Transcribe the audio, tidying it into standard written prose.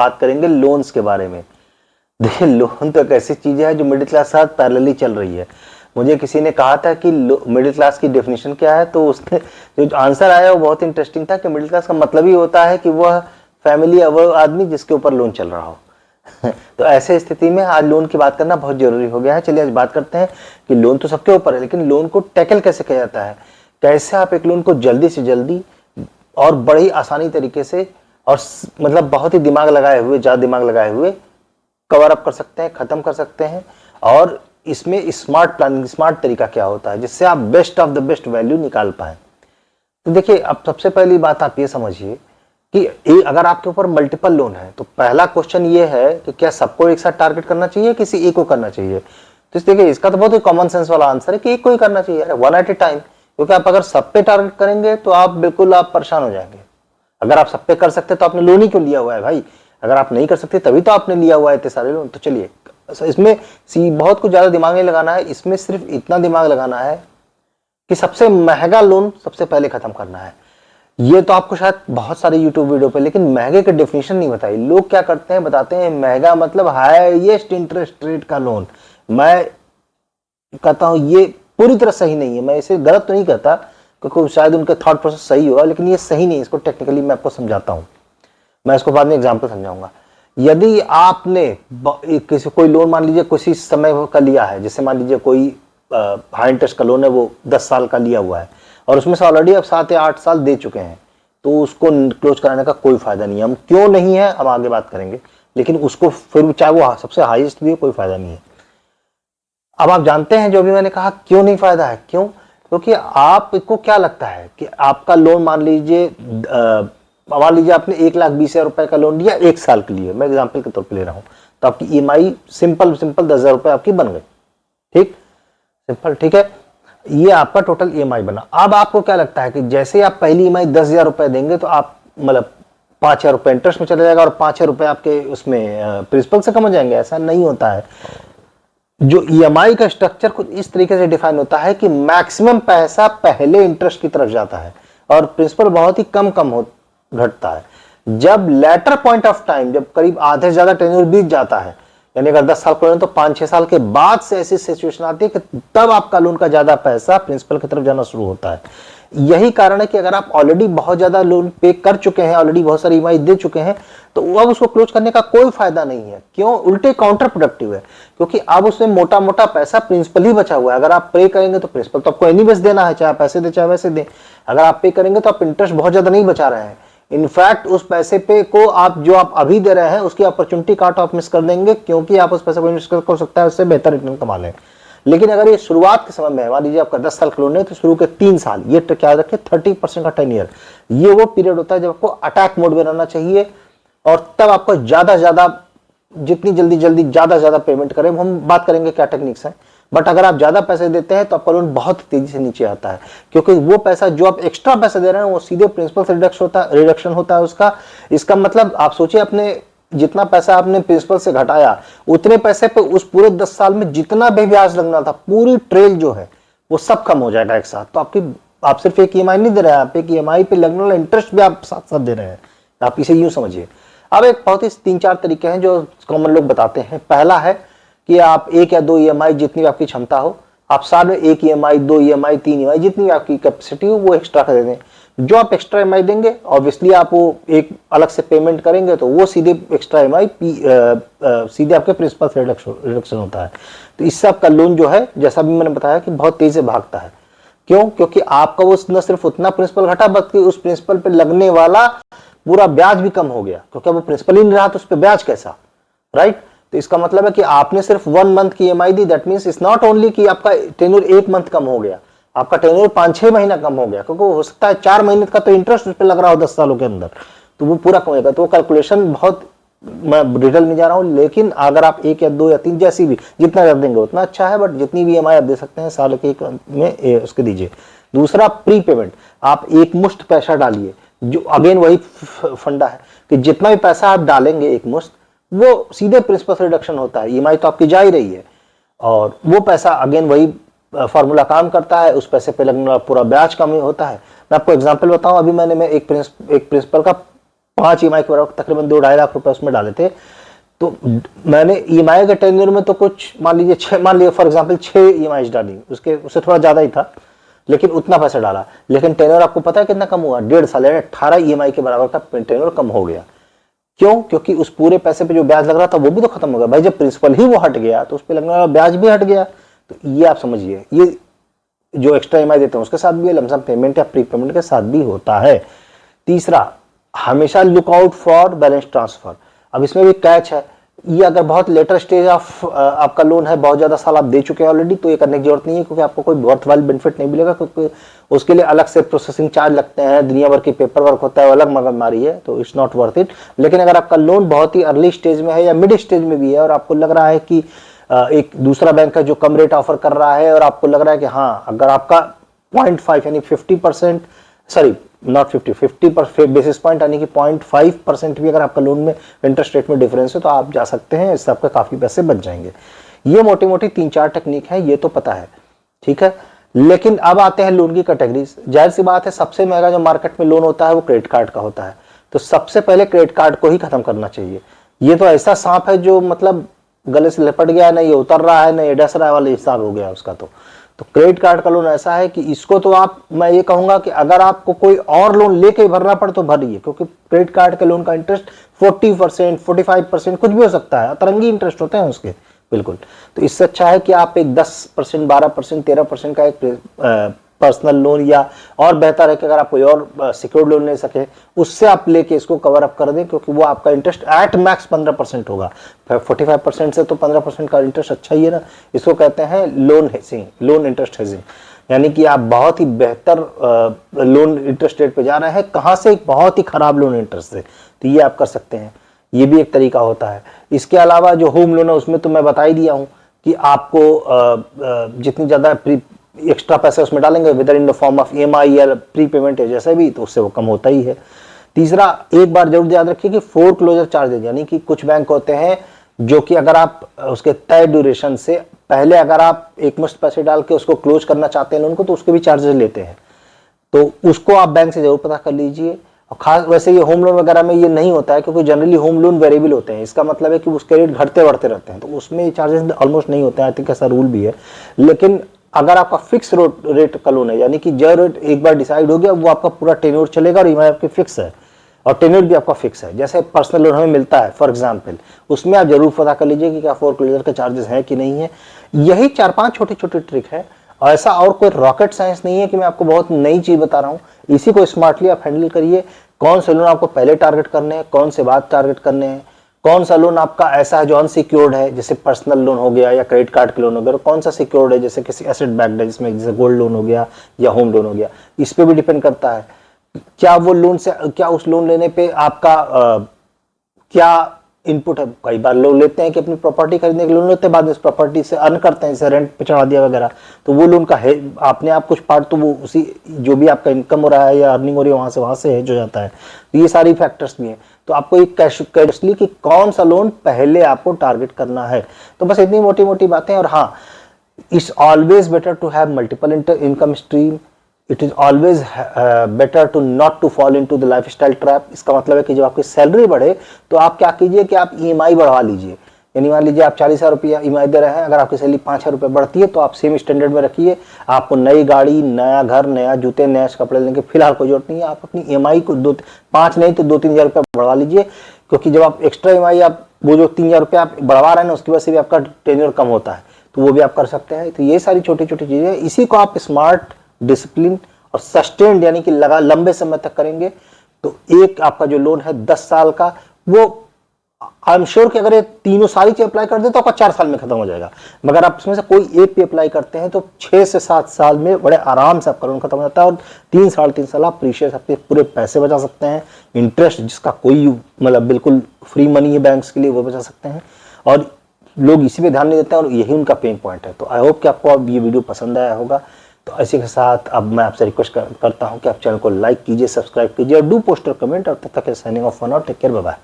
बात करेंगे लोन्स के बारे में। देखिए लोन तो एक ऐसी चीज है जो मिडिल क्लास के साथ पैरेलली चल रही है। मुझे किसी ने कहा था कि मिडिल क्लास की डेफिनेशन क्या है, तो उसने जो आंसर आया वो बहुत इंटरेस्टिंग था कि मिडिल क्लास का मतलब ही होता है कि वह फैमिली या वह आदमी जिसके ऊपर लोन चल रहा हो। तो ऐसे स्थिति में आज लोन की बात करना बहुत जरूरी हो गया है। चलिए आज बात करते हैं कि लोन तो सबके ऊपर है, लेकिन लोन को टैकल कैसे किया जाता है, कैसे आप एक लोन को जल्दी से जल्दी और बड़ी आसानी तरीके से और मतलब बहुत ही दिमाग लगाए हुए, ज्यादा दिमाग लगाए हुए कवर अप कर सकते हैं, खत्म कर सकते हैं। और इसमें स्मार्ट प्लानिंग, स्मार्ट तरीका क्या होता है जिससे आप best of the best value निकाल पाए। तो देखिए अब सबसे पहली बात आप ये समझिए कि अगर आपके ऊपर मल्टीपल लोन है तो पहला क्वेश्चन ये है कि क्या सबको एक साथ टारगेट करना चाहिए, किसी एक को करना चाहिए। तो देखिए इसका तो बहुत ही कॉमन सेंस वाला आंसर है कि एक को ही करना चाहिए, वन एट ए टाइम। क्योंकि आप अगर सब पे टारगेट करेंगे तो आप बिल्कुल आप परेशान हो जाएंगे। अगर आप सब पे कर सकते तो आपने लोन ही क्यों लिया हुआ है भाई? अगर आप नहीं कर सकते तभी तो आपने लिया हुआ है इतने सारे लोन। तो चलिए इसमें बहुत कुछ ज्यादा दिमाग नहीं लगाना है, इसमें सिर्फ इतना दिमाग लगाना है कि सबसे महंगा लोन सबसे पहले खत्म करना है। ये तो आपको शायद बहुत सारे यूट्यूब वीडियो पे, लेकिन महंगे की डेफिनेशन नहीं बताई। लोग क्या करते हैं, बताते हैं महंगा मतलब हाईएस्ट इंटरेस्ट रेट का लोन। मैं कहता हूं ये पूरी तरह सही नहीं है। मैं इसे गलत तो नहीं कहता क्योंकि शायद उनका थॉट प्रोसेस सही होगा, लेकिन ये सही नहीं है। इसको टेक्निकली मैं आपको समझाता हूं, मैं इसको बाद में एग्जाम्पल समझाऊंगा। यदि आपने कोई लोन मान लीजिए किसी समय का लिया है, जैसे मान लीजिए कोई हाई इंटरेस्ट का लोन है, वो 10 साल का लिया हुआ है और उसमें से ऑलरेडी अब 7 या 8 साल दे चुके हैं, तो उसको क्लोज कराने का कोई फायदा नहीं है। हम क्यों नहीं है हम आगे बात करेंगे, लेकिन उसको फिर चाहे वो सबसे हाईएस्ट भी हो, कोई फायदा नहीं है। अब आप जानते हैं जो भी मैंने कहा क्यों नहीं फायदा है, क्यों? क्योंकि आपको क्या लगता है कि आपका लोन मान लीजिए आपने 1,20,000 रुपए का लोन लिया 1 साल के लिए, मैं एग्जाम्पल के तौर पे ले रहा हूं, तो आपकी ईएमआई सिंपल 10,000 रुपए आपकी बन गई। ठीक, सिंपल, ठीक है, ये आपका टोटल ईएमआई बना। अब आपको क्या लगता है कि जैसे आप पहली ईएमआई 10,000 रुपए देंगे तो आप मतलब 5,000 रुपए इंटरेस्ट में चले जाएगा और 5,000 रुपए आपके उसमें प्रिंसिपल से कम हो जाएंगे? ऐसा नहीं होता है। जो ईएमआई का स्ट्रक्चर कुछ इस तरीके से डिफाइन होता है कि मैक्सिमम पैसा पहले इंटरेस्ट की तरफ जाता है और प्रिंसिपल बहुत ही कम घटता है। जब लेटर पॉइंट ऑफ टाइम, जब करीब आधे से ज्यादा टेन्योर बीत जाता है, यानी अगर 10 साल का तो 5-6 साल के बाद से ऐसी सिचुएशन आती है कि तब आपका लोन का ज्यादा पैसा प्रिंसिपल की तरफ जाना शुरू होता है। यही कारण है कि अगर आप ऑलरेडी बहुत ज्यादा लोन पे कर चुके हैं, ऑलरेडी बहुत सारी ईएमआई दे चुके हैं, तो अब उसको क्लोज करने का कोई फायदा नहीं है। क्यों? उल्टे काउंटर प्रोडक्टिव है, क्योंकि अब उसमें मोटा मोटा पैसा प्रिंसिपल ही बचा हुआ है। अगर आप पे करेंगे तो प्रिंसिपल तो आपको एनीवेज देना है, चाहे पैसे दे चाहे वैसे दे। अगर आप पे करेंगे तो आप इंटरेस्ट बहुत ज्यादा नहीं बचा रहे हैं। इनफैक्ट उस पैसे पे को आप जो आप अभी दे रहे हैं उसकी अपॉर्चुनिटी काट आप मिस कर देंगे, क्योंकि आप उस पैसे को इन्वेस्ट कर सकता है, उससे बेहतर रिटर्न कमा लें। लेकिन अगर ये शुरुआत के समय में, मान लीजिए आपका 10 साल का लोन है तो शुरू के 3 साल, ये क्या रखें 30% का 10 ईयर, ये वो पीरियड होता है जब आपको अटैक मोड में रहना चाहिए और तब आपको ज्यादा ज्यादा जितनी जल्दी ज्यादा पेमेंट करें। हम बात करेंगे क्या टेक्निक्स है, बट अगर आप ज्यादा पैसे देते हैं तो आपका लोन बहुत तेजी से नीचे आता है, क्योंकि वो पैसा जो आप एक्स्ट्रा पैसे दे रहे हैं वो सीधे प्रिंसिपल से रिडक्शन होता है उसका। इसका मतलब आप सोचिए, अपने जितना पैसा आपने प्रिंसिपल से घटाया उतने पैसे पे उस पूरे 10 साल में जितना भी ब्याज लगना था, पूरी ट्रेल जो है वो सब कम हो जाएगा एक साथ। तो आप सिर्फ एक ईएमआई नहीं दे रहे हैं, आप एक ईएमआई पे लगने वाला इंटरेस्ट भी आप साथ साथ दे रहे हैं। आप इसे यूं समझिए। अब एक बहुत ही 3-4 तरीके हैं जो कॉमन लोग बताते हैं। पहला है कि आप 1 या 2 ईएमआई, जितनी आपकी क्षमता हो, आप साल में 1 ईएमआई, 2 ईएमआई, 3 ईएमआई, जितनी आपकी कैपेसिटी हो वो एक्स्ट्रा कर दें। जो आप एक्स्ट्रा ईएमआई देंगे ऑब्वियसली आप वो एक अलग से पेमेंट करेंगे तो वो सीधे एक्स्ट्रा ईएमआई सीधे आपके प्रिंसिपल से रिडक्शन होता है। तो इससे आपका लोन जो है, जैसा भी मैंने बताया, कि बहुत तेजी से भागता है। क्यों? क्योंकि आपका वो न सिर्फ उतना प्रिंसिपल घटा, बल्कि उस प्रिंसिपल पे लगने वाला पूरा ब्याज भी कम हो गया, क्योंकि अब वो प्रिंसिपल ही नहीं रहा तो उस पर ब्याज कैसा, राइट? तो इसका मतलब है कि आपने सिर्फ 1 मंथ की EMI the, that means it's not only कि आपका टेन्योर 1 मंथ कम हो गया, आपका टेन्योर 5-6 महीना कम हो गया, क्योंकि हो सकता है 4 महीने का तो इंटरेस्ट उस पर लग रहा हो 10 सालों के अंदर, तो वो पूरा कम होगा। तो कैलकुलेशन बहुत, मैं डिटेल में जा रहा हूं, लेकिन अगर आप 1 या 2 या 3 जैसी भी जितना कर देंगे उतना अच्छा है, बट जितनी भी ईएमआई आप दे सकते हैं साल के में उसके दीजिए। दूसरा, प्री पेमेंट। आप एक मुश्त पैसा डालिए, जो अगेन वही फंडा है कि जितना भी पैसा आप डालेंगे एक मुश्त, वो सीधे प्रिंसिपल से रिडक्शन होता है। ईएमआई तो आपकी जा ही रही है और वो पैसा अगेन वही फॉर्मूला काम करता है, उस पैसे पे लगने वाला पूरा ब्याज कम होता है। मैं आपको एग्जांपल बताऊं, अभी मैं एक प्रिंसिपल का 5 ईएमआई के बराबर तकरीबन 2-2.5 लाख रुपए उसमें डाले थे। तो मैंने ईएमआई के टेन्योर में तो कुछ मान लीजिए फॉर एग्जांपल 6 ईएमआई डाली, उससे थोड़ा ज्यादा ही था, लेकिन उतना पैसा डाला। लेकिन टेन्योर आपको पता है कितना कम हुआ? 1.5 साल यानी 18 ईएमआई के बराबर का टेन्योर कम हो गया। क्यों? क्योंकि उस पूरे पैसे पे जो ब्याज लग रहा था वो भी तो खत्म हो गया भाई। जब प्रिंसिपल ही वो हट गया तो उस पे लगने वाला ब्याज भी हट गया। तो ये आप समझिए, ये जो एक्स्ट्रा ईएमआई देते हैं उसके साथ भी, लमसम पेमेंट या प्री पेमेंट के साथ भी होता है। तीसरा, हमेशा look out for balance transfer. अब इसमें भी कैच है, ये अगर बहुत लेटर स्टेज ऑफ आपका लोन है, बहुत ज्यादा साल आप दे चुके हैं ऑलरेडी, तो ये करने की जरूरत नहीं है, क्योंकि आपको कोई बहुत वाली बेनिफिट नहीं मिलेगा, क्योंकि उसके लिए अलग से प्रोसेसिंग चार्ज लगते हैं, दुनिया भर की पेपर वर्क होता है, अलग मगजमारी है, तो इट्स नॉट वर्थ इट। लेकिन अगर आपका लोन बहुत ही अर्ली स्टेज में है या मिड स्टेज में भी है और आपको लग रहा है कि एक दूसरा बैंक है जो कम रेट ऑफर कर रहा है, और आपको लग रहा है कि हाँ, अगर आपका 0.5 यानी 50%, सॉरी नॉट 50 बेसिस पॉइंट यानी कि 0.5% भी अगर आपका लोन में इंटरेस्ट रेट में डिफरेंस है, तो आप जा सकते हैं, इससे आपके काफी पैसे बच जाएंगे। ये मोटी मोटी 3-4 टेक्निक है, ये तो पता है, ठीक है। लेकिन अब आते हैं लोन की कैटेगरीज। जाहिर सी बात है, सबसे महंगा जो मार्केट में लोन होता है वो क्रेडिट कार्ड का होता है, तो सबसे पहले क्रेडिट कार्ड को ही खत्म करना चाहिए। ये तो ऐसा सांप है जो मतलब गले से लिपट गया, ना ये उतर रहा है ना ये डस रहा है वाला हिसाब हो गया उसका। तो क्रेडिट कार्ड का लोन ऐसा है कि इसको तो मैं ये कहूंगा कि अगर आपको कोई और लोन लेके भरना पड़े तो भरिए, क्योंकि क्रेडिट कार्ड के लोन का इंटरेस्ट 40%, 45% कुछ भी हो सकता है, अतरंगी इंटरेस्ट होते हैं उसके, बिल्कुल। तो इससे अच्छा है कि आप एक 10%, 12%, 13% का एक पर्सनल लोन, या और बेहतर है कि अगर आप कोई और सिक्योर्ड लोन ले सके, उससे आप लेके इसको कवर अप कर दें, क्योंकि वो आपका इंटरेस्ट एट मैक्स 15% होगा। 45% से तो 15% का इंटरेस्ट अच्छा ही है ना। इसको कहते हैं loan hedging, loan interest hedging, यानी कि आप बहुत ही बेहतर लोन इंटरेस्ट रेट पे जा रहे हैं। कहां से? एक बहुत ही खराब लोन इंटरेस्ट से। तो ये आप कर सकते हैं, ये भी एक तरीका होता है। इसके अलावा जो होम लोन है उसमें तो मैं बता ही दिया हूं कि आपको जितनी ज्यादा एक्स्ट्रा पैसे उसमें डालेंगे, whether in the form of EMI या प्री पेमेंट है जैसे भी, तो उससे वो कम होता ही है। तीसरा, एक बार जरूर याद रखिए कि फोरक्लोजर चार्जेज, यानी कि कुछ बैंक होते हैं जो कि अगर आप उसके तय ड्यूरेशन से पहले अगर आप एकमुश्त पैसे डाल के उसको क्लोज करना चाहते हैं लोन को, तो उसके भी चार्जेस लेते हैं। तो उसको आप बैंक से जरूर पता कर लीजिए। और खास वैसे ये होम लोन वगैरह में ये नहीं होता है, क्योंकि जनरली होम लोन वेरिएबल होते हैं। इसका मतलब है कि उसके रेट घटते बढ़ते रहते हैं, तो उसमें चार्जेस ऑलमोस्ट नहीं होते हैं। आई थिंक ऐसा रूल भी है। लेकिन अगर आपका फिक्स रेट का लोन है, यानी कि जो रेट एक बार डिसाइड हो गया वो आपका पूरा टेन्योर चलेगा, और ईएमआई आपकी फिक्स है और टेन्योर भी आपका फिक्स है, जैसे पर्सनल लोन हमें मिलता है फॉर एग्जांपल, उसमें आप जरूर पता कर लीजिए कि क्या फोरक्लोजर के चार्जेस हैं कि नहीं है। यही 4-5 छोटी छोटी ट्रिक है, और ऐसा और कोई रॉकेट साइंस नहीं है कि मैं आपको बहुत नई चीज बता रहा हूँ। इसी को स्मार्टली आप हैंडल करिए। कौन से लोन आपको पहले टारगेट करने हैं, कौन से बाद टारगेट करने हैं, कौन सा लोन आपका ऐसा है जो अनसिक्योर्ड है, जैसे पर्सनल लोन हो गया या क्रेडिट कार्ड के लोन हो गया, और कौन सा सिक्योर्ड है जैसे किसी एसेट बैक्ड है, जिसमें जैसे गोल्ड लोन हो गया या होम लोन हो गया। इस पे भी डिपेंड करता है क्या वो लोन से, क्या उस लोन लेने पे आपका क्या इनपुट है। कई बार लोग लेते हैं कि अपनी प्रॉपर्टी खरीदने के लोन लेते हैं, बाद में इस प्रॉपर्टी से अर्न करते हैं, जैसे रेंट पे चढ़ा दिया वगैरह, तो वो लोन का है आपने आप कुछ पार्ट तो वो उसी जो भी आपका इनकम हो रहा है या अर्निंग हो रही है वहां से हेज हो जाता है। तो ये सारी फैक्टर्स भी हैं। तो आपको एक कैशली कि कौन सा लोन पहले आपको टारगेट करना है। तो बस इतनी मोटी मोटी बातें। और हाँ, it's always better to have multiple income stream. It is always better to not to fall into the lifestyle trap. इसका मतलब है कि जब आपकी सैलरी बढ़े तो आप क्या कीजिए कि आप ईएमआई बढ़वा लीजिए। यानी मान लीजिए आप 40,000 रुपया ईएमआई दे रहे हैं, अगर आपकी सैलरी 5,000 रुपये बढ़ती है तो आप सेम स्टैंडर्ड में रखिए। आपको नई गाड़ी, नया घर, नया जूते, नया कपड़े लेने की फिलहाल कोई जरूरत नहीं है। आप अपनी ईएमआई को 5 नहीं तो 2-3 हज़ार रुपया बढ़वा लीजिए, क्योंकि जब आप एक्स्ट्रा ईएमआई आप वो जो 3,000 रुपया आप बढ़वा रहे हैं ना, उसकी वजह से भी आपका टेन्योर कम होता है, तो वो भी आप कर सकते हैं। तो ये सारी छोटी छोटी चीजें, इसी को आप स्मार्ट, डिसिप्लिन और सस्टेन्ड यानी कि लंबे समय तक करेंगे तो एक आपका जो लोन है 10 साल का, वो आई एम श्योर कि अगर ये तीनों सारी चीज अप्लाई कर दे तो आपका 4 साल में खत्म हो जाएगा। मगर आप इसमें से कोई एक भी अप्लाई करते हैं तो 6 से 7 साल में बड़े आराम से आपका लोन खत्म हो जाता है, और 3 साल आप प्रीशियस अपने पूरे पैसे बचा सकते हैं। इंटरेस्ट जिसका कोई मतलब बिल्कुल फ्री मनी है बैंक्स के लिए, वो बचा सकते हैं। और लोग इसी पे ध्यान नहीं देते हैं, और यही उनका पेन पॉइंट है। तो आई होप कि आपको अब ये वीडियो पसंद आया होगा। तो इसी के साथ अब मैं आपसे रिक्वेस्ट करता हूं कि आप चैनल को लाइक कीजिए, सब्सक्राइब कीजिए और डू पोस्ट और कमेंट। और तब तक signing off for now, take care, bye bye.